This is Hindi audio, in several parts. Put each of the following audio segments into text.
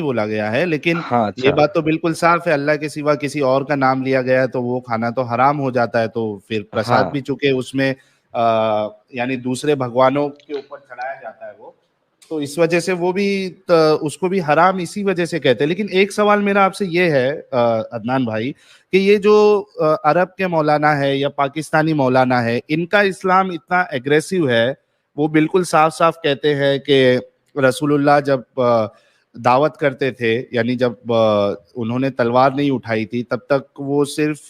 बोला गया है, लेकिन हाँ ये अच्छा। बात तो बिल्कुल साफ है, अल्लाह के सिवा किसी और का नाम लिया गया है तो वो खाना तो हराम हो जाता है। तो फिर प्रसाद हाँ भी चूंकि उसमें यानी दूसरे भगवानों के ऊपर चढ़ाया जाता है वो, तो इस वजह से वो भी उसको भी हराम इसी वजह से कहते हैं। लेकिन एक सवाल मेरा आपसे ये है अदनान भाई, कि ये जो अरब के मौलाना है या पाकिस्तानी मौलाना है, इनका इस्लाम इतना एग्रेसिव है, वो बिल्कुल साफ साफ कहते हैं कि रसूलुल्लाह जब दावत करते थे, यानी जब उन्होंने तलवार नहीं उठाई थी, तब तक वो सिर्फ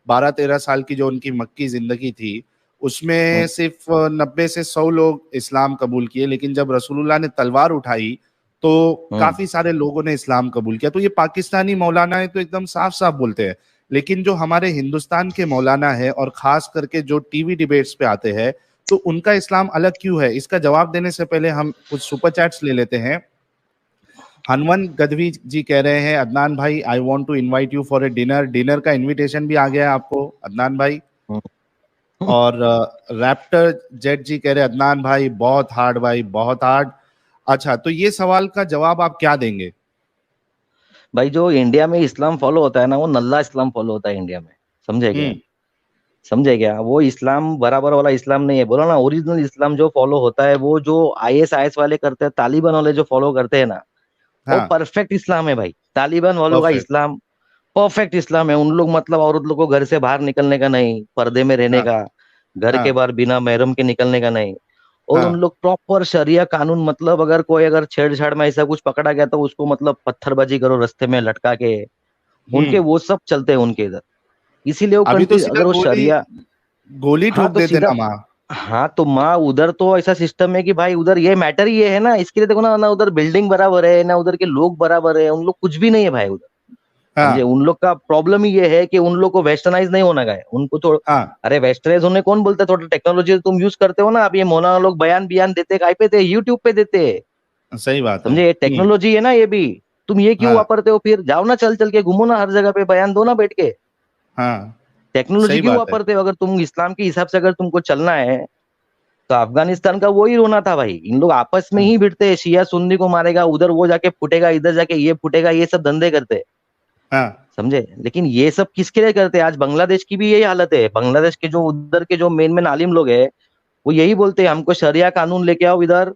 12-13 साल की जो उनकी मक्की जिंदगी थी, उसमें सिर्फ 90 से 100 लोग इस्लाम कबूल किए। लेकिन जब रसूलुल्लाह ने तलवार उठाई तो हम्म। काफी सारे लोगों ने इस्लाम कबूल किया। तो ये पाकिस्तानी मौलाना है तो एकदम साफ साफ बोलते हैं, लेकिन जो हमारे हिंदुस्तान के मौलाना है और खास करके जो टीवी डिबेट्स पे आते हैं, तो उनका इस्लाम अलग क्यों है? इसका जवाब देने से पहले हम कुछ सुपर चैट्स ले लेते हैं। हनवन गदवी जी कह रहे हैं, अदनान भाई I want to invite you for a dinner. Dinner का इनविटेशन भी आ गया है आपको अदनान भाई। हम्म। और रैप्टर जेट जी कह रहे हैं, अदनान भाई बहुत हार्ड भाई, बहुत हार्ड। अच्छा, तो ये सवाल का जवाब आप क्या देंगे? भाई जो इंडिया में इस्लाम फॉलो होता है ना, वो नल्ला इस्लाम फॉलो होता है इंडिया में। समझे क्या? हम्म। समझे क्या? वो इस्लाम बराबर वाला इस्लाम नहीं है। बोला ना, ओरिजिनल इस्लाम जो फॉलो होता है, वो जो IS वाले करते हैं, तालिबान वाले जो फॉलो करते हैं ना, वो हाँ। परफेक्ट इस्लाम है भाई। तालिबान वालों का परफेक्ट। इस्लाम परफेक्ट इस्लाम है। उन लोग मतलब औरत लोग को घर से बाहर निकलने का नहीं, पर्दे में रहने हाँ। का, घर के हाँ। बाहर बिना महरम के निकलने का नहीं। और उन हाँ। लोग प्रॉपर शरिया कानून, मतलब अगर कोई अगर छेड़छाड़ में ऐसा कुछ पकड़ा गया तो उसको मतलब पत्थरबाजी करो रास्ते में लटका के। उनके हम्म। वो सब चलते हैं उनके इधर। इसीलिए वो अभी तो कंट्री सीधा अगर वो गोली शरिया। गोली हाँ ठोक तो देते सीधा। ना माँ। हाँ तो माँ उधर तो ऐसा सिस्टम है कि भाई उधर ये मैटर ही ये है ना। इसके लिए देखो ना, ना उधर बिल्डिंग बराबर है, ना उधर के लोग बराबर है। उन लोग कुछ भी नहीं है भाई उधर। समझे? हाँ। उन लोग का प्रॉब्लम ही ये है कि उन लोग को वेस्टर्नाइज नहीं होना गया उनको तो। हाँ। अरे वेस्टर्नाइज होने कौन बोलता है? थोड़ा टेक्नोलॉजी तुम यूज करते हो ना। अब ये मौलाना लोग बयान बयान देते काय पे थे? यूट्यूब पे देते हैं। सही बात है। समझे? ये टेक्नोलॉजी है ना ये भी। तुम ये क्यों हाँ। वापरते हो? फिर जाओ ना, चल चल के घूमो ना, हर जगह पे बयान दो ना बैठ के। हाँ। टेक्नोलॉजी सही क्यों बात है। वापरते हो? अगर तुम इस्लाम के हिसाब से अगर तुमको चलना है, तो अफगानिस्तान का वही रोना था भाई। इन लोग आपस में हाँ। ही भिड़ते हैं, शिया सुन्नी को मारेगा, उधर वो जाके फूटेगा, इधर जाके ये फूटेगा, ये सब धंधे करते हैं। हाँ। समझे? लेकिन ये सब किसके लिए करते हैं? आज बांग्लादेश की भी यही हालत है। बांग्लादेश के जो उधर के जो मेन मेन आलिम लोग हैं, वो यही बोलते हैं हमको शरिया कानून लेके आओ इधर।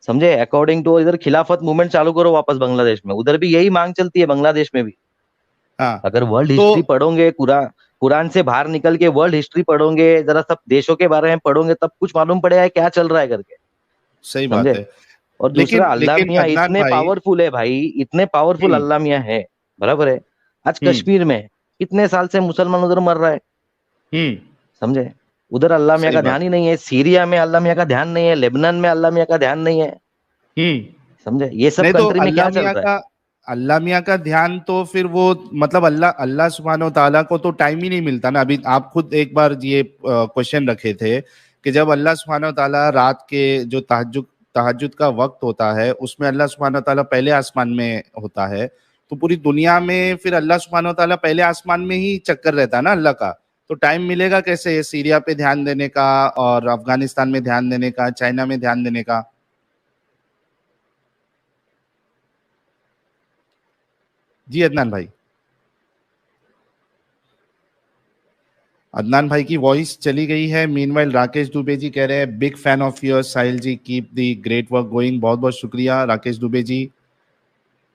समझे? अकॉर्डिंग टू इधर खिलाफत मूवमेंट चालू करो वापस बांग्लादेश में। उधर भी यही मांग चलती है, बांग्लादेश में भी। हाँ। अगर वर्ल्ड तो हिस्ट्री पढ़ोगे, कुरान से बाहर निकल के वर्ल्ड हिस्ट्री पढ़ोगे, जरा सब देशों के बारे में पढ़ोगे, तब कुछ मालूम पड़ेगा क्या चल रहा है करके। सही बात समझे? है। और दूसरा, लेकिन अल्लाह लेकिन मियाँ अदनान इतने भाई। पावरफुल है भाई, इतने पावरफुल हम्म। अल्लाह मियाँ है। बराबर है? आज हम्म। कश्मीर में कितने साल से मुसलमान उधर मर रहा है। हम्म। समझे? उधर अल्लाह मियाँ सही का बात ध्यान ही है। नहीं है। सीरिया में अल्लाह मियाँ का ध्यान नहीं है। लेबनान में अल्लाह मियाँ का ध्यान नहीं है। हम्म। समझे? ये सब नहीं तो कंट्री में क्या चल रहा है? अल्लाह मियाँ का ध्यान तो फिर वो, मतलब अल्लाह अल्लाह सुब्हानो ताला को तो टाइम ही नहीं मिलता ना। अभी आप खुद एक बार ये क्वेश्चन रखे थे कि जब अल्लाह सुब्हानो ताला रात के जो तहज्जुद तहज्जुद का वक्त होता है, उसमें अल्लाह सुब्हानो ताला पहले आसमान में होता है, तो पूरी दुनिया में फिर अल्लाह सुब्हानो ताला पहले आसमान में ही चक्कर रहता है ना अल्लाह का। तो टाइम मिलेगा कैसे सीरिया पे ध्यान देने का, और अफगानिस्तान में ध्यान देने का, चाइना में ध्यान देने का? जी अदनान भाई। अदनान भाई की वॉइस चली गई है। मीनवाइल राकेश दुबे जी कह रहे हैं, big fan of your Sahil ji, keep the great work going. बहुत बहुत शुक्रिया राकेश दुबे जी।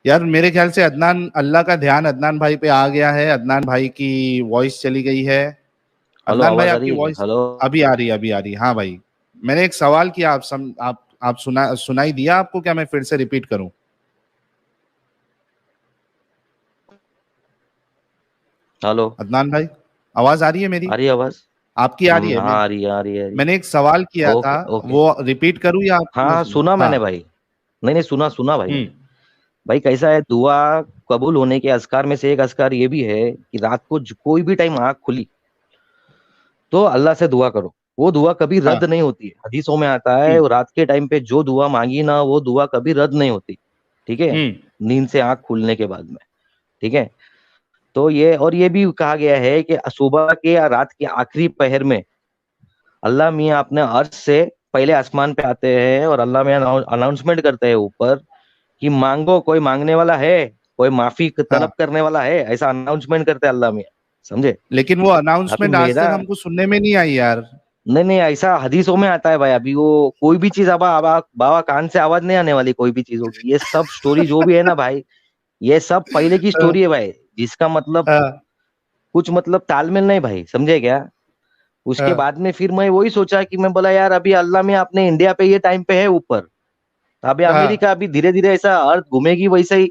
यार मेरे ख्याल से अदनान अल्लाह का ध्यान अदनान भाई पे आ गया है। अदनान भाई की वॉइस चली गई है। हेलो, अदनान भाई आवाज आ आपकी रही है? Voice hello. अभी आ रही है, अभी आ रही है। हाँ भाई, मैंने एक सवाल किया, आप सुनाई दिया आपको? क्या मैं फिर से रिपीट करूं? हेलो। अदनान भाई, आवाज आ रही है मेरी? आ रही है आवाज? आपकी आ रही है? हाँ, आ रही है, आ रही है, आ रही है। मैंने एक सवाल किया था, ओके ओके। वो रिपीट करूं या हाँ हाँ, सुना हाँ। मैंने भाई। नहीं नहीं, सुना सुना भाई हम्म। मैंने। भाई कैसा है, दुआ कबूल होने के अस्कार में से एक अस्कार ये भी है कि रात को कोई भी टाइम आंख खुली तो अल्लाह से दुआ करो। वो दुआ कभी हाँ। रद्द नहीं होती है। हदीसों में आता है, हम्म। वो रात के टाइम पे जो दुआ मांगी ना, वो दुआ कभी रद्द नहीं होती। ठीक है? हम्म। नींद से आंख खुलने के बाद में। ठीक है? तो ये, और ये भी कहा गया है कि सुबह के या रात के आखिरी पहर में अल्लाह मियाँ अपने अर्श से पहले आसमान पे आते हैं और अल्लाह मियाँ अनाउंसमेंट करते हैं ऊपर कि मांगो, कोई मांगने वाला है, कोई माफी तलब हाँ, करने वाला है, ऐसा अनाउंसमेंट करते हैं अल्लाह मियाँ, समझे। लेकिन वो अभी अनाउंसमेंट आज मेरा, तक हमको सुनने में नहीं आई यार। नहीं नहीं, ऐसा हदीसों में आता है भाई। अभी वो कोई भी चीज अब बाबा कान से आवाज नहीं आने वाली, कोई भी चीज होगी। ये सब स्टोरी जो भी है ना भाई, ये सब पहले की हाँ, स्टोरी है भाई, जिसका मतलब हाँ, कुछ मतलब तालमेल नहीं भाई, समझे क्या। उसके हाँ, बाद में फिर मैं वही सोचा कि मैं बोला यार अभी अल्लाह में अपने इंडिया पे ये टाइम पे है ऊपर, अभी हाँ, अमेरिका अभी धीरे धीरे ऐसा अर्थ घूमेगी, वैसे ही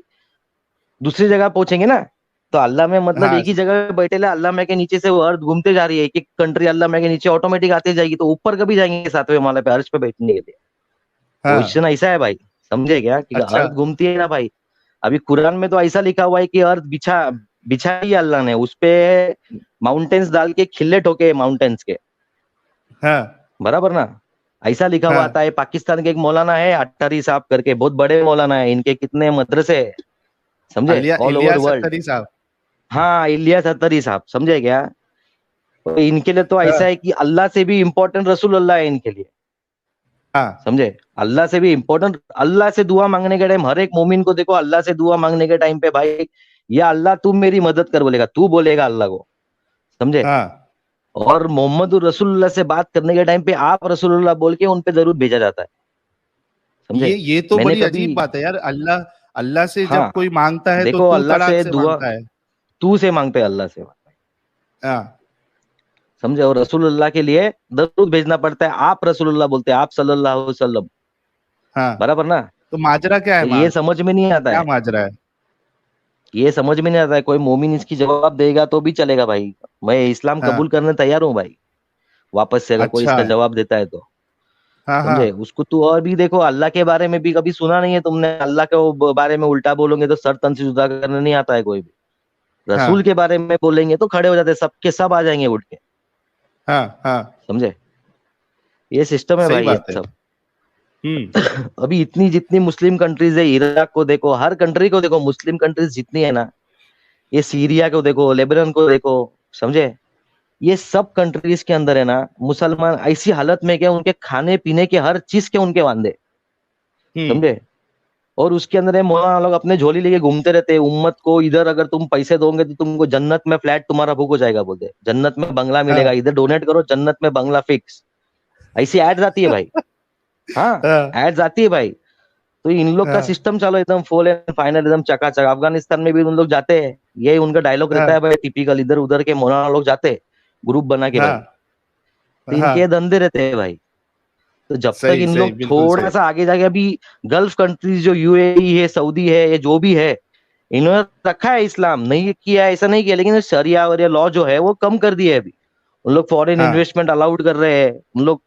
दूसरी जगह पहुंचेंगे ना। तो अल्लाह में मतलब हाँ, एक ही जगह पे बैठे ले, अल्लाह में के नीचे से वो अर्थ घूमते जा रही है, एक एक कंट्री अल्लाह में के नीचे ऑटोमेटिक आती जाएगी, तो ऊपर कभी जाएंगे सातवें माले पे अर्श पे बैठने के लिए। हाँ, क्वेश्चन ऐसा है भाई, समझे क्या, कि अच्छा, अर्थ घूमती है ना भाई। अभी कुरान में तो ऐसा लिखा हुआ है कि अर्थ बिछाई है अल्लाह ने, उस पे माउंटेन्स डाल के खिल्ले ठोके माउंटेन्स के, हाँ, बराबर ना। ऐसा लिखा हुआ आता हाँ, है। पाकिस्तान के एक मौलाना है अट्टारी साहब करके, बहुत बड़े मौलाना है, इनके कितने मदरसे है, समझे, all over Ilyas world. Akhtari साहब। हाँ, इलियास अत्तरी साहब, समझे क्या। तो इनके लिए तो ऐसा हाँ, है कि अल्लाह से भी इम्पोर्टेंट रसूल अल्लाह है इनके लिए, हाँ, समझे। अल्लाह से भी इम्पोर्टेंट, अल्लाह से दुआ मांगने के टाइम हर एक मोमिन को देखो, अल्लाह से दुआ मांगने के टाइम पे भाई, या अल्लाह तू मेरी मदद कर बोलेगा, तू बोलेगा अल्लाह को, समझे। हाँ, और मोहम्मद रसूलुल्लाह से बात करने के टाइम पे आप रसूलुल्लाह बोल के उन पे जरूर भेजा जाता है, समझे। ये तो मैंने बड़ी कभी, अजीब बात है यार। अल्लाह अल्लाह से जब हाँ कोई मांगता है तो देखो, तू अल्लाह तड़ाक से से दुआ, मांगता है। तू से मांगते हैं अल्लाह से, हाँ, समझे। और रसूलुल्लाह के लिए दरूद भेजना पड़ता है, आप रसूलुल्लाह बोलते हैं, आप सल्लल्लाहु अलैहि वसल्लम, हाँ, बराबर ना। तो माजरा क्या है, तो ये समझ में नहीं आता क्या है, माजरा है। ये समझ में नहीं आता है। कोई मोमिन इसकी जवाब देगा तो भी चलेगा भाई, मैं इस्लाम हाँ, कबूल करने तैयार हूँ भाई, वापस से अगर कोई अच्छा, इसका जवाब देता है तो, हाँ, हाँ, समझे उसको। तू और भी देखो, अल्लाह के बारे में भी कभी सुना नहीं है तुमने, अल्लाह के बारे में उल्टा बोलोगे तो सर तन से जुदा करने नहीं आता है कोई भी। रसूल हाँ, के बारे में बोलेंगे तो खड़े हो जाते हैं, सबके सब आ जाएंगे उठ के, हाँ, हाँ, समझे। ये सिस्टम है सही भाई ये बात है। सब। हम्म। अभी इतनी जितनी मुस्लिम कंट्रीज है, इराक को देखो, हर कंट्री को देखो, मुस्लिम कंट्रीज जितनी है ना, ये सीरिया को देखो, लेबनान को देखो, समझे। ये सब कंट्रीज के अंदर है ना, मुसलमान ऐसी हालत में क्या, उनके खाने पीने के हर चीज के उनके वांदे, हम्म। समझे। और उसके अंदर है मौलाना लोग अपने झोली लेके घूमते रहते हैं उम्मत को, इधर अगर तुम पैसे दोगे तो तुमको जन्नत में फ्लैट तुम्हारा बुक हो जाएगा, बोलते जन्नत में बंगला मिलेगा, हाँ, इधर डोनेट करो जन्नत में बंगला फिक्स। ऐसी एड्स आती है भाई, हाँ, हाँ, एड्स आती है भाई। तो इन लोग का हाँ, सिस्टम चलो एकदम फुल एंड फाइनल, एकदम चकाचक। अफगानिस्तान में भी उन लोग जाते हैं, यही उनका डायलॉग रहता है हाँ, भाई टिपिकल, इधर उधर के मौलाना लोग जाते हैं ग्रुप बना के भाई, हाँ, तो इनके हाँ, धंधे रहते हैं भाई। तो जब तक सही इन सही, लोग बिल्कुल थोड़ा सही। सा आगे जाके, अभी गल्फ कंट्रीज जो यूएई है, सऊदी है, ये जो भी है, इन्होंने रखा है इस्लाम, नहीं किया है, ऐसा नहीं किया, लेकिन शरिया और लॉ जो है वो कम कर दिया है अभी। उन लोग फॉरेन हाँ, इन्वेस्टमेंट अलाउड कर रहे हैं, उन लोग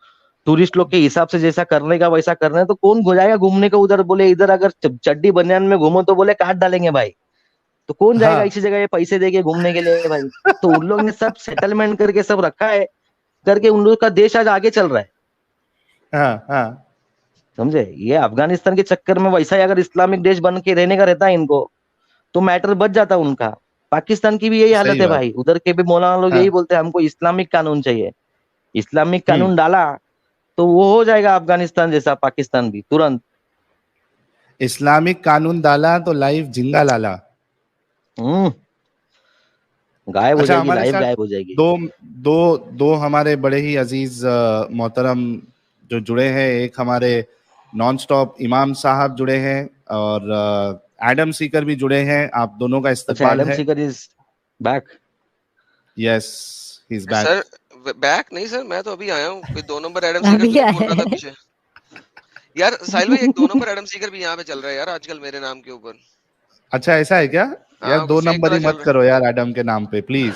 टूरिस्ट लोग के हिसाब से जैसा करने का वैसा कर रहे हैं। तो कौन हो जाएगा घूमने को उधर, बोले इधर अगर चड्डी बनियान में घूमो तो बोले काट डालेंगे भाई। तो कौन जाएगा हाँ, इसी जगह ये पैसे दे के घूमने के लिए भाई। तो उन लोग ने सब सेटलमेंट करके सब रखा है, करके उन लोग का देश आज आगे चल रहा है, हाँ, हाँ, समझे। ये अफगानिस्तान के चक्कर में वैसा ही अगर इस्लामिक देश बन के रहने का रहता है इनको, तो मैटर बच जाता उनका। पाकिस्तान की भी यही हालत सही है बात। भाई, उधर के भी मौलाना लोग यही हाँ, बोलते हैं हमको इस्लामिक कानून चाहिए। इस्लामिक हम्म। कानून डाला तो वो हो जाएगा अफगानिस्तान जैसा, पाकिस्तान भी तुरंत। इस्लामिक कानून डाला तो लाइफ जिंदा लाला। हम्म, गायब हो अच्छा, जाएगी, हमारे लाइफ साथ गायब हो जाएगी। दो दो दो हमारे बड़े ही अजीज मोहतरम जो जुड़े हैं। एक हमारे नॉन स्टॉप इमाम साहब जुड़े हैं, और एडम सीकर भी जुड़े हैं। आप दोनों का अच्छा, इस्तकबाल एडम है। Sikar is back. Yes, he is back. Sir back नहीं सर, मैं तो अभी आया हूँ। कोई 2 नंबर एडम सीकर अभी तो नहीं आए बोल रहा था हैं। पीछे? यार साहिल भाई, एक 2 नंबर एडम सीकर भी यहाँ पे चल रहा है यार आजकल मेरे नाम के ऊपर। अच्छा, ऐसा है क्या? यार, हाँ, दो कुछ फेक नंबर वाला ही चल मत रहा है। करो यार एडम के नाम पे, प्लीज।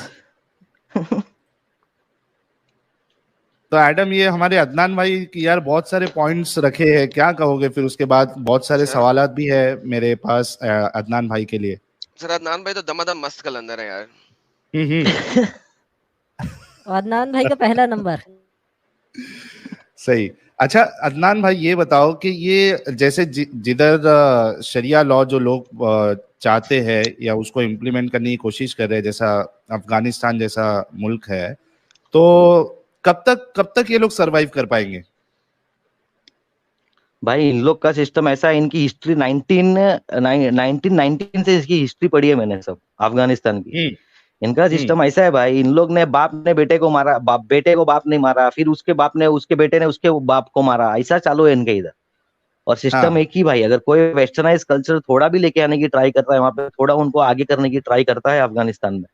तो एडम, ये हमारे अदनान भाई की यार बहुत सारे पॉइंट्स रखे हैं, क्या कहोगे? फिर उसके बाद बहुत सारे सर सवालात भी है मेरे पास अदनान भाई के लिए। सर अदनान भाई तो दमादम मस्त कलंदर है यार। हम्म। अदनान भाई का पहला नंबर। सही। अच्छा अदनान भाई, ये बताओ कि ये जैसे जिधर शरिया लॉ जो लोग चाहते हैं या उसको इम्प्लीमेंट करने की कोशिश कर रहे हैं, जैसा अफगानिस्तान जैसा मुल्क है, तो कब तक ये लोग सरवाइव कर पाएंगे? भाई इन लोग का सिस्टम ऐसा है, इनकी हिस्ट्री 1919 से इसकी हिस्ट्री पढ़ी है मैंने सब, अफगानिस्तान की। हम्म। इनका हम्म। सिस्टम ऐसा है भाई, इन लोग ने बाप ने बेटे को मारा, बेटे को बाप नहीं मारा, फिर उसके बाप ने उसके बेटे ने उसके बाप को मारा, ऐसा चालू है इनके इधर। और सिस्टम हाँ। एक ही भाई, अगर कोई वेस्टर्नाइज कल्चर थोड़ा भी लेके आने की ट्राई करता है वहां पे, थोड़ा उनको आगे करने की ट्राई करता है अफगानिस्तान में,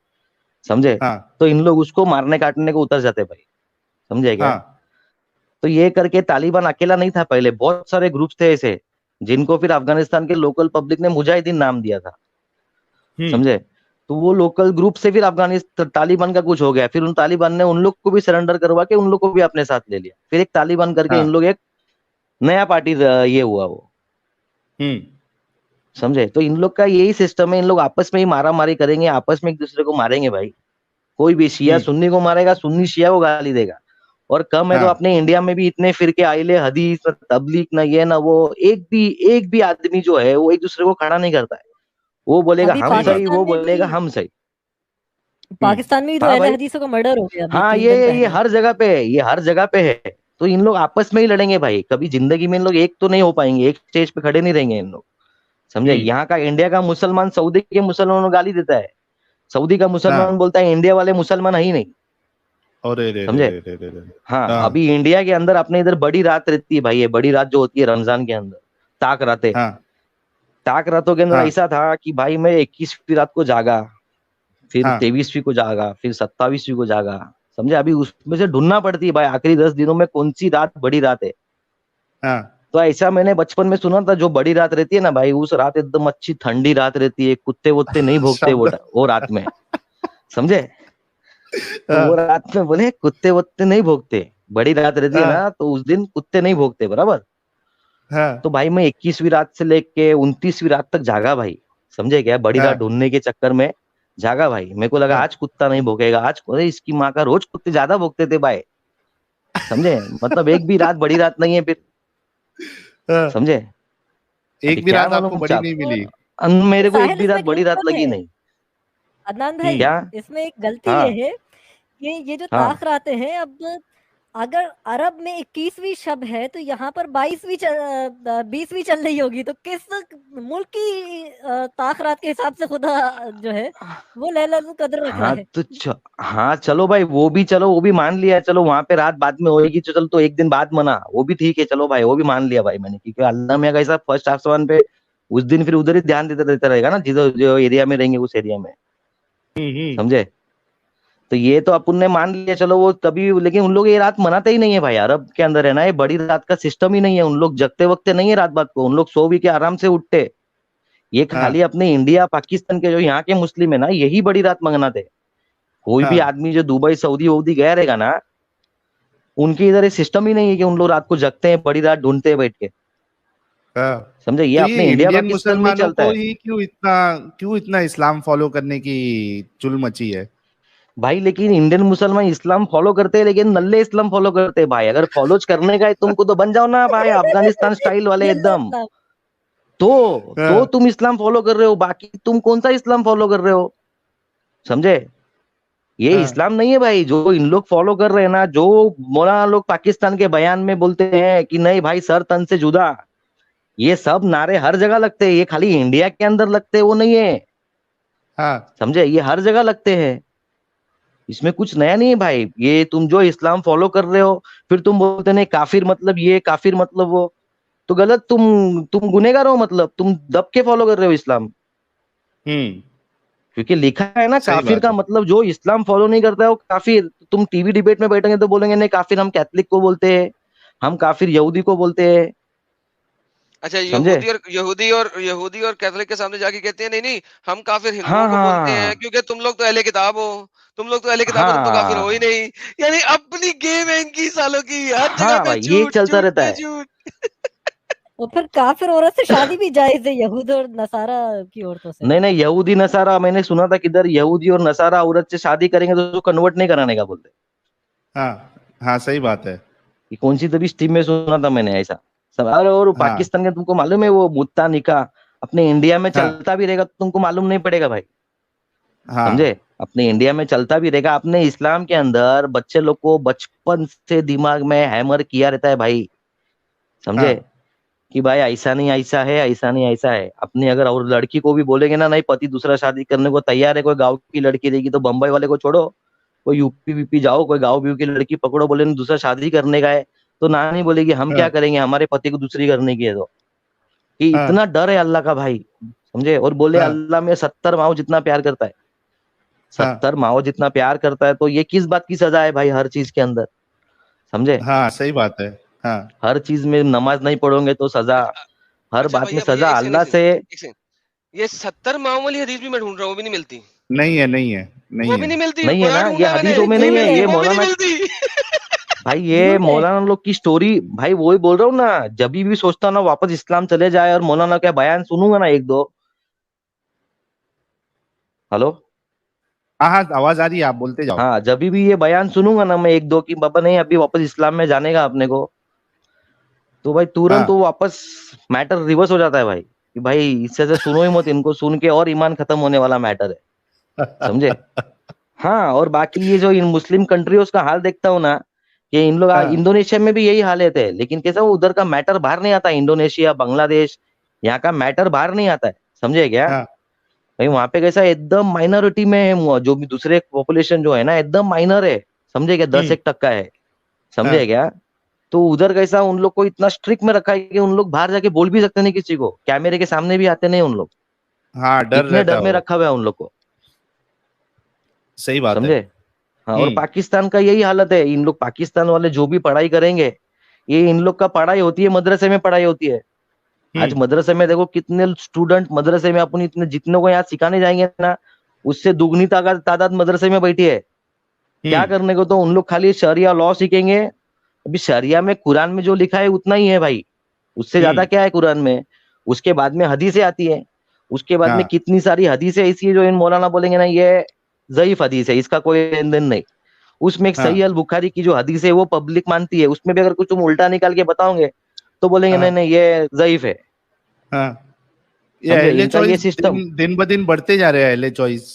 समझे, हाँ। तो इन लोग उसको मारने काटने को उतर जाते हैं भाई, समझे क्या। हाँ। तो ये करके तालिबान अकेला नहीं था, पहले बहुत सारे ग्रुप्स थे ऐसे, जिनको फिर अफगानिस्तान के लोकल पब्लिक ने मुजाहिदीन नाम दिया था, हम्म। समझे। तो वो लोकल ग्रुप से फिर अफगानिस्तान तालिबान का कुछ हो गया, फिर उन तालिबान ने उन लोग को भी सरेंडर करवा के उन लोग को भी अपने साथ ले लिया, फिर एक तालिबान करके इन हाँ। लोग एक नया पार्टी ये हुआ वो, हम्म। समझे। तो इन लोग का यही सिस्टम है, इन लोग आपस में ही मारा मारी करेंगे, आपस में एक दूसरे को मारेंगे भाई। कोई भी शिया हम्म। सुन्नी को मारेगा, सुन्नी शिया को गाली देगा। और कम है तो हाँ। अपने इंडिया में भी इतने फिरके आइले हदीस तबलीग ना ये ना वो, एक भी आदमी जो है वो एक दूसरे को खड़ा नहीं करता है। वो बोलेगा अभी हम सही बात सही, है। वो बोलेगा हम सही। पाकिस्तान में भी तो हाँ अहले भाई, हदीसों का मर्डर हो गया अभी हाँ 3 दिन ये पहले। हर जगह पे है, ये हर जगह पे है। तो इन लोग आपस में ही लड़ेंगे भाई, कभी जिंदगी में इन लोग एक तो नहीं हो पाएंगे, एक स्टेज पे खड़े नहीं रहेंगे इन लोग, समझे। हम्म। यहाँ का इंडिया का मुसलमान सऊदी के मुसलमानों को गाली देता है, सऊदी का मुसलमान हाँ। बोलता है इंडिया वाले मुसलमान है ही नहीं, अरे रे रे समझे। रे रे रे रे। हाँ, हाँ। अभी इंडिया के अंदर अपने इधर बड़ी रात रहती है भाई, ये बड़ी रात जो होती है रमजान के अंदर, ताक रातें। हाँ। ताक रातों के अंदर हाँ। ऐसा था कि भाई मैं 21वीं रात को जागा, फिर हाँ। 23वीं को जागा, फिर 27वीं को जागा, समझे। अभी उसमें से ढूंढना पड़ती है भाई आखिरी 10 दिनों में कौन सी रात बड़ी रात है। हाँ। तो ऐसा मैंने बचपन में सुना था, जो बड़ी रात रहती है ना भाई, उस रात एकदम अच्छी ठंडी रात रहती है, कुत्ते वुत्ते नहीं भोगते शब्द। वो रात में, समझे। तो वो हाँ। रात में बोले कुत्ते वुत्ते नहीं भोगते, बड़ी रात रहती है हाँ। ना, तो उस दिन कुत्ते नहीं भोगते, बराबर। हाँ। तो भाई मैं 21वीं रात से लेके 29वीं रात तक जागा भाई, समझे क्या, बड़ी रात हाँ। ढूंढने के चक्कर में जागा भाई। मेरे को लगा हाँ। आज कुत्ता नहीं भोगेगा, आज अरे इसकी माँ का रोज कुत्ते ज्यादा भोगते थे भाई, समझे। मतलब एक भी रात बड़ी रात नहीं है फिर, हाँ। समझे। अभी एक भी क्या रात आपको मालूम बड़ी चल, नहीं मिली। और मेरे को एक साहिल भी रात इसमें बड़ी रात गलत लगी है नहीं। अदनान भाई, क्या। इसमें एक गलती ये हाँ। है, ये जो हाँ। ताख रातें हैं, अब अगर अरब में 21वीं शब है तो यहाँ पर 20वीं चल रही होगी, तो किस मुल्क की ताख रात के हिसाब से खुदा जो है वो लैलतुल कद्र रख रहा हाँ है। तो हाँ चलो भाई, वो भी चलो, वो भी मान लिया, चलो वहां पे रात बाद में होएगी तो चलो, तो एक दिन बाद मना, वो भी ठीक है, चलो भाई वो भी मान लिया भाई मैंने, क्योंकि अल्लाह मियां का ऐसा फर्स्ट आसमान पे उस दिन फिर उधर ही ध्यान देता देता रहेगा ना, जिधर जो एरिया में रहेंगे उस एरिया में, हम्म। समझे। तो ये तो अपन ने मान लिया, चलो वो तभी, लेकिन उन लोग ये रात मनाते ही नहीं है भाई, अरब के अंदर है ना, ये बड़ी रात का सिस्टम ही नहीं है, उन लोग जगते वक्ते नहीं है रात बात को, उन लोग सो भी के आराम से उठते। ये खाली हाँ। अपने इंडिया पाकिस्तान के जो यहाँ के मुस्लिम है ना, यही बड़ी रात मनाते। कोई भी हाँ। आदमी जो दुबई सऊदी वऊदी गया रहेगा ना, उनके इधर ये सिस्टम ही नहीं है कि उन लोग रात को जगते हैं, बड़ी रात ढूंढते हैं बैठ के, हाँ। समझे। ये तो अपने ये इंडिया इंडियन पाकिस्तान में ही मुसलमानों चलता को है ही क्यों इतना इस्लाम फॉलो करने की चुल मची है। भाई। लेकिन इंडियन मुसलमान इस्लाम फॉलो करते हैं, लेकिन नल्ले इस्लाम फॉलो करते हैं भाई। अगर फॉलो करने का है तुमको तो बन जाओ ना भाई अफगानिस्तान स्टाइल वाले नल्ला एकदम। इस्लाम। तो हाँ। तुम इस्लाम फॉलो कर रहे हो, बाकी तुम कौन सा इस्लाम फॉलो कर रहे हो, समझे। ये हाँ। इस्लाम नहीं है भाई जो इन लोग फॉलो कर रहे हैं ना, जो मौलाना लोग पाकिस्तान के बयान में बोलते हैं कि नहीं भाई सर तन से जुदा, ये सब नारे हर जगह लगते हैं, ये खाली इंडिया के अंदर लगते हैं वो नहीं है, हाँ। समझे, ये हर जगह लगते हैं। इसमें कुछ नया नहीं है भाई, ये तुम जो इस्लाम फॉलो कर रहे हो, फिर तुम बोलते नहीं काफिर मतलब ये काफिर मतलब वो, तो गलत, तुम गुनेगार हो, मतलब तुम दब के फॉलो कर रहे हो इस्लाम। हम्म। क्योंकि लिखा है ना सही काफिर बात का है। मतलब जो इस्लाम फॉलो नहीं करता है वो काफिर। तुम टीवी डिबेट में बैठेंगे तो बोलेंगे नहीं काफिर हम कैथलिक को बोलते हैं, हम काफिर यहूदी को बोलते हैं, अच्छा, समझे। यहूदी और कैथोलिक के सामने जाके कहते हैं नहीं नहीं, हम काफिर हिंदुओं हाँ को बोलते हैं हाँ क्योंकि तुम लोग तो अहले किताब हो, तुम लोग तो अहले किताब हो, तुम तो काफिर हो ही हाँ नहीं। यानी अपनी गेम है इनकी सालों की, हर जगह हाँ पे भाई, ये झूठ चलता झूठ रहता पे है। झूठ। और फिर काफिर औरत से शादी भी जायज है यहूद और नसारा की औरतों से। नहीं नहीं, यहूदी नसारा मैंने सुना था किधर यहूदी और नसारा औरत से शादी करेंगे तो कन्वर्ट नहीं कराने का बोलते। हाँ। हाँ सही बात है। ये कौन सी तभी स्ट्रीम में सुना था मैंने ऐसा सब। और हाँ। पाकिस्तान के तुमको मालूम है वो मुत्ता निकाह अपने इंडिया में हाँ। चलता भी रहेगा तो तुमको मालूम नहीं पड़ेगा भाई, समझे। हाँ। अपने इंडिया में चलता भी रहेगा, अपने इस्लाम के अंदर बच्चे लोग को बचपन से दिमाग में हैमर किया रहता है भाई, समझे। हाँ। कि भाई ऐसा नहीं ऐसा है, ऐसा नहीं ऐसा है। अपनी अगर और लड़की को भी बोलेंगे ना, नहीं पति दूसरा शादी करने को तैयार है, कोई गांव की लड़की रहेगी तो बम्बई वाले को छोड़ो, कोई यूपी वीपी जाओ, कोई गाँव व्यू की लड़की पकड़ो, बोले ना दूसरा शादी करने का है, तो ना नहीं बोलेगी हम क्या हाँ करेंगे, हमारे पति को दूसरी करने की है। तो कि हाँ इतना डर है अल्लाह का भाई, समझे। और बोले हाँ अल्लाह में 70 माओ जितना प्यार करता है, हाँ 70 माओ जितना प्यार करता है, तो ये किस बात की सजा है भाई हर चीज के अंदर, समझे। हाँ, सही बात है। हाँ हर चीज में नमाज नहीं पढ़ोगे तो सजा, हर अच्छा बात में भैया भैया, सजा एक सेकंड अल्लाह से। एक सेकंड, ये 70 माओ वाली हदीस भी मैं ढूंढ रहा हूँ, वो भी नहीं मिलती। नहीं है, नहीं है, वो नहीं भी है। नहीं मिलती, नहीं है बड़ा ना, ये ढूंढा है मैंने, हदीसों में वो नहीं भी है, नहीं, ये वो भी नहीं मौलाना मिलती। भाई, ये झूठ है। मौलाना लोग की स्टोरी भाई, वही बोल रहा हूँ ना। जब भी सोचता हूँ ना वापस इस्लाम चले जाए और मौलाना का बयान सुनूंगा ना एक दो। हेलो। हाँ हाँ, आवाज आ रही है, आप बोलते जाओ। हाँ, जब भी ये बयान सुनूंगा ना मैं एक दो कि बाबा नहीं अभी वापस इस्लाम में जाने का अपने को, तो भाई तुरंत हाँ वो वापस मैटर रिवर्स हो जाता है भाई, कि भाई इससे से सुनो ही मत, इनको सुन के और ईमान खत्म होने वाला मैटर है, समझे। हाँ, और बाकी ये जो इन मुस्लिम कंट्रीज का हाल देखता हूँ ना, कि इन लोग हाँ इंडोनेशिया में भी यही हालत है, लेकिन कैसा वो उधर का मैटर बाहर नहीं आता, इंडोनेशिया बांग्लादेश, यहाँ का मैटर बाहर नहीं आता है, समझे क्या। हाँ भाई वहां पे कैसा एकदम माइनॉरिटी में है, जो भी दूसरे पॉपुलेशन जो है ना एकदम माइनर है, समझे क्या, 10-1% है, समझे हाँ क्या। तो उधर कैसा उन लोग को इतना स्ट्रिक्ट में रखा है कि उन लोग बाहर जाके बोल भी सकते नहीं किसी को, कैमरे के सामने भी आते नहीं उन लोग, हाँ, डर इतने रहता डर है में वो। रखा हुआ है उन लोग को, सही बात है। समझे। हाँ, और पाकिस्तान का यही हालत है, इन लोग पाकिस्तान वाले जो भी पढ़ाई करेंगे, ये इन लोग का पढ़ाई होती है मदरसे में, पढ़ाई होती है। आज हम्म मदरसे में देखो कितने स्टूडेंट मदरसे में अपनी इतने जितने को यहाँ सिखाने जाएंगे ना, उससे दुगनी तादाद मदरसे में बैठी है। क्या हम्म करने को, तो उन लोग खाली शरिया लॉ सीखेंगे। अभी शरिया में कुरान में जो लिखा है उतना ही है भाई, उससे ज्यादा हम्म क्या है कुरान में। उसके बाद में हदीसें आती है, उसके बाद में हाँ कितनी सारी हदीसें ऐसी है जो इन मौलाना बोलेंगे ना ये ज़ईफ हदीस है, इसका कोई लेन देन नहीं। उसमें एक सही हाँ अल बुखारी की जो हदीस है वो पब्लिक मानती है, उसमें भी अगर कुछ तुम उल्टा निकाल के बताओगे तो बोलेंगे नहीं हाँ नहीं ये ज़ईफ है, हाँ, ये समझे, अहले इनका ये चॉइस सिस्टम। दिन ब दिन बढ़ते जा रहे हैं, अहले चॉइस।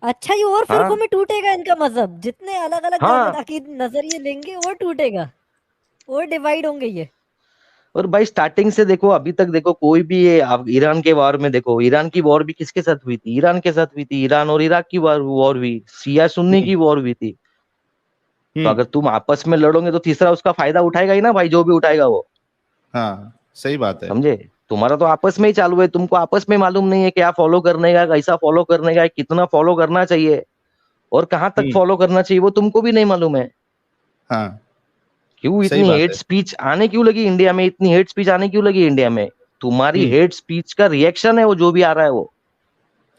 अच्छा, ये और फिरकों हाँ में टूटेगा इनका मजहब, जितने अलग अलग हाँ। अकीद नजरिए लेंगे और टूटेगा, और डिवाइड होंगे ये। और भाई स्टार्टिंग से देखो अभी तक देखो, कोई भी ये आप ईरान के वॉर में देखो, ईरान की वॉर भी किसके साथ हुई थी, ईरान के साथ हुई थी, ईरान और इराक की वॉर हुई, शिया सुन्नी हम्म की वॉर हुई थी। तो हम्म अगर तुम आपस में लड़ोगे तो तीसरा उसका फायदा उठाएगा ही ना भाई, जो भी उठाएगा वो, हाँ, सही बात है। समझे। तुम्हारा तो आपस में ही चालू है, तुमको आपस में मालूम नहीं है क्या फॉलो करने का, कैसा फॉलो करने का, कितना फॉलो करना चाहिए और कहाँ तक हम्म फॉलो करना चाहिए, वो तुमको भी नहीं मालूम है। हाँ, क्यों सही इतनी बात हेट है। स्पीच आने क्यों लगी इंडिया में, इतनी हेट स्पीच आने क्यों लगी इंडिया में। तुम्हारी हम्म हेट स्पीच का रिएक्शन है वो, जो भी आ रहा है वो,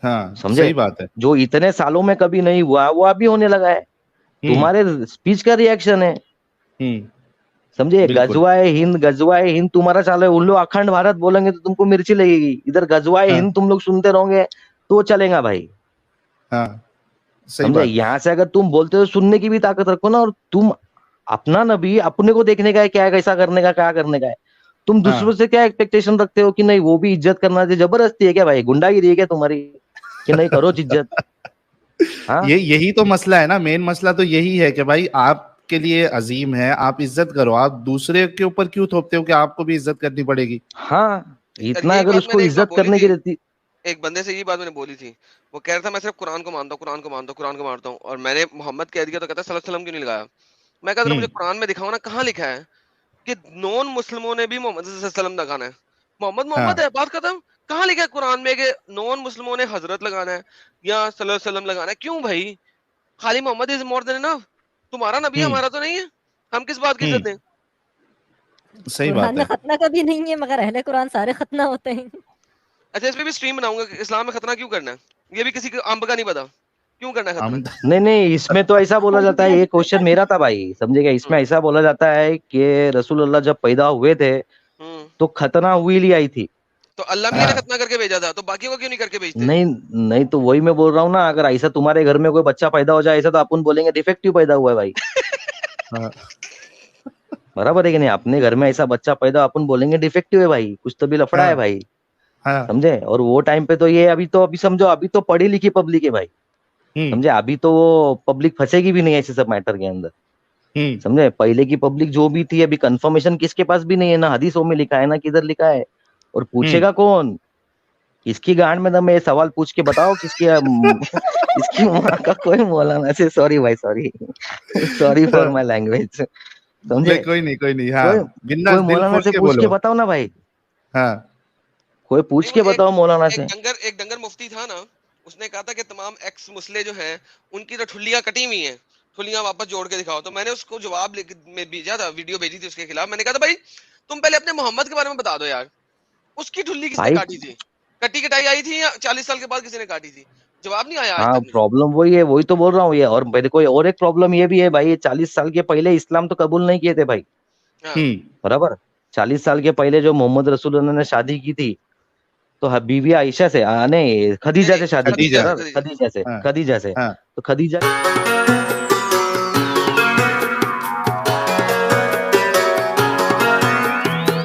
हाँ, समझे। सही बात है। जो इतने सालों में कभी नहीं हुआ वो अभी होने लगा है, हम्म तुम्हारे स्पीच का रिएक्शन है, हम्म समझे। बिल्कुल। गजवाए हिंद तुम्हारा चालू है, उन लोग अखंड भारत बोलेंगे तो तुमको मिर्ची लगेगी, इधर गजवाए हाँ हिंद तुम लोग सुनते रहोगे तो चलेगा भाई, हाँ, सही समझे। बात। यहाँ से अगर तुम बोलते हो सुनने की भी ताकत रखो ना, और तुम अपना नबी अपने को देखने का है, क्या है कैसा करने का, क्या करने का है। तुम दूसरों हाँ, से क्या एक्सपेक्टेशन रखते हो कि नहीं वो भी इज्जत करना चाहिए, जबरदस्ती है क्या भाई, गुंडागिरी है क्या तुम्हारी, कि नहीं करो इज्जत। हाँ यही तो मसला है ना, मेन मसला तो यही है कि भाई आपके लिए अजीम है, आप इज्जत करो, आप दूसरे के ऊपर क्यों थोपते हो कि आपको भी इज्जत करनी पड़ेगी। हाँ, यार इतना यही अगर बात उसको मैंने एक बार इज्जत बोली करने की थी, रहती। एक बंदे से यही बात मैंने बोली थी। वो कह रहा था मैं सिर्फ कुरान को मानता हूँ, कुरान को मानता हूँ, कुरान को मानता हूँ, और मैंने मोहम्मद कह दिया तो कहता सल्लल्लाहु अलैहि वसल्लम क्यों नहीं लगाया। मैं कहता मुझे हम्म कुरान में दिखाओ ना, कहाँ लिखा है कि नॉन मुस्लिमों ने भी मोहम्मद सल्लल्लाहु अलैहि वसल्लम लगाना है। मोहम्मद मोहम्मद हाँ है, बात खत्म। कहाँ लिखा है कुरान में कि नॉन मुस्लिमों ने हजरत लगाना है या सल्लल्लाहु अलैहि वसल्लम लगाना है। क्यों भाई, खाली Mohammad is more than enough. तुम्हारा नबी है, हम्म हमारा तो नहीं है, हम किस बात की इज्जत दें। सही कुरान बात में है। खतना कभी नहीं है, मगर अहले कुरान सारे खतना होते हैं। अच्छा, इस पे भी स्ट्रीम बनाऊंगा कि इस्लाम में खतना क्यों करना है। ये भी किसी को अंब का नहीं पता क्यों करना है खतना। हम नहीं नहीं, इसमें तो ऐसा बोला हम जाता है, क्या ये नहीं क्वेश्चन पता। मेरा था भाई, समझेगा। इसमें हम्म ऐसा बोला जाता है कि रसूलुल्लाह जब पैदा हुए थे हम्म तो खतना हुई ली आई थी। तो अल्लाह मियाँ ने हाँ खतना करके भेजा था, तो बाकियों को क्यों नहीं करके भेजते। नहीं नहीं, तो वही मैं बोल रहा हूँ ना, अगर ऐसा तुम्हारे घर में कोई बच्चा पैदा हो जाए ऐसा, तो अपन बोलेंगे डिफेक्टिव पैदा हुआ है भाई, हाँ बराबर है कि नहीं। अपने घर में ऐसा बच्चा पैदा, अपन बोलेंगे डिफेक्टिव है भाई, कुछ तो भी लफड़ा है हाँ भाई, हाँ समझे। और वो टाइम पे तो ये अभी समझो, अभी तो पढ़ी लिखी पब्लिक है भाई, हम्म समझे। अभी तो वो पब्लिक फंसेगी भी नहीं ऐसे सब मैटर के अंदर, समझे। पहले की पब्लिक जो भी थी, अभी कंफर्मेशन किसके पास भी नहीं है, ना हदीसों में लिखा है ना किधर लिखा है, और पूछेगा कौन, किसकी गांड में दम है, सवाल पूछ के बताओ किसकी इसकी माँ का कोई मौलाना से, सॉरी भाई, सॉरी फॉर माय लैंग्वेज, समझे। कोई नहीं, हाँ, कोई बिंदास दिल मौलाना खोल से के पूछ के बोलो। बताओ ना भाई, हाँ, कोई पूछ के नहीं, बताओ मौलाना से। एक डंगर मुफ्ती था ना, उसने कहा था कि तमाम एक्स मुस्लिम जो हैं उनकी तो ठुल्लियां कटी हुई हैं, ठुल्लियां वापस जोड़ के दिखाओ। तो मैंने उसको जवाब में भेजा था, वीडियो भेजी थी उसके खिलाफ। मैंने कहा था भाई तुम पहले अपने मोहम्मद के बारे में बता दो यार, उसकी ठुल्ली किसने भाई काटी थी, कटी कटाई आई थी या 40 साल के बाद किसी ने काटी थी? जवाब नहीं आया आज हाँ, तक मुझे। प्रॉब्लम वही है, वही तो बोल रहा हूँ ये। और मेरे को और एक प्रॉब्लम ये भी है भाई, ये 40 साल के पहले इस्लाम तो कबूल नहीं किए थे भाई, हाँ, बराबर। 40 साल के पहले जो मोहम्मद रसूलुल्लाह ने शादी की थी, तो बीवी आयशा से, नहीं, खदीजा से शादी की थी खदीजा, सर, खदीजा। खदीजा से, हाँ, खदीजा से। हाँ। तो खदीजा